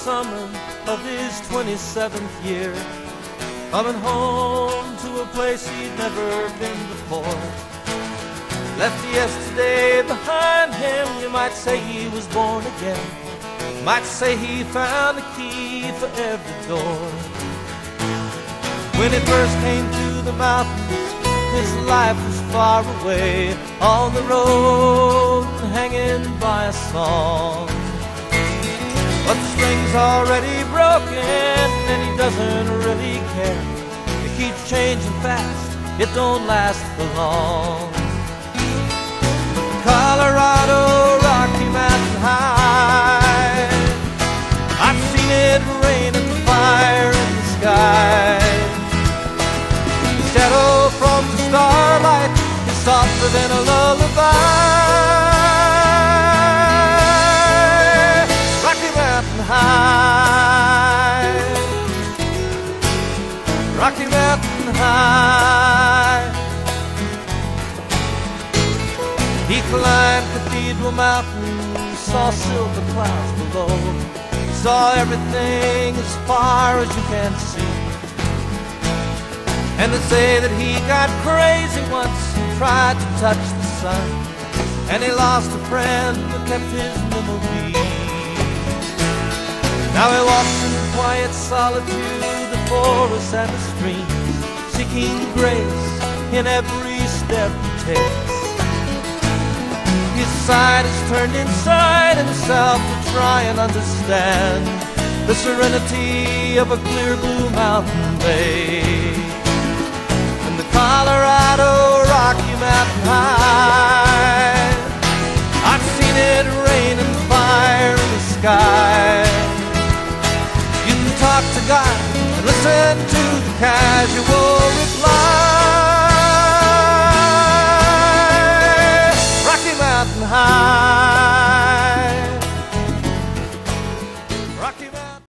summer of his 27th year, coming home to a place he'd never been before. Left yesterday behind him, you might say he was born again. You might say he found the key for every door. When he first came to the mountains, his life was far away, on the road, hanging by a song. But the string's already broken, and he doesn't really care. It keeps changing fast, it don't last for long. Colorado, Rocky Mountain High, I've seen it rain and fire in the sky. The shadow from the starlight is softer than a lullaby. Rocky Mountain High, Rocky Mountain High. He climbed Cathedral Mountain, saw silver clouds below, saw everything as far as you can see. And they say that he got crazy once and tried to touch the sun, and he lost a friend but kept his memory. Now he walks in quiet solitude, the forests and the streams, seeking grace in every step he takes. His side is turned inside himself to try and understand the serenity of a clear blue mountain lake. In the Colorado Rocky Mountain High, I've seen it rain and fire in the sky. You can talk to God and listen to the casual reply. Rocky Mountain High.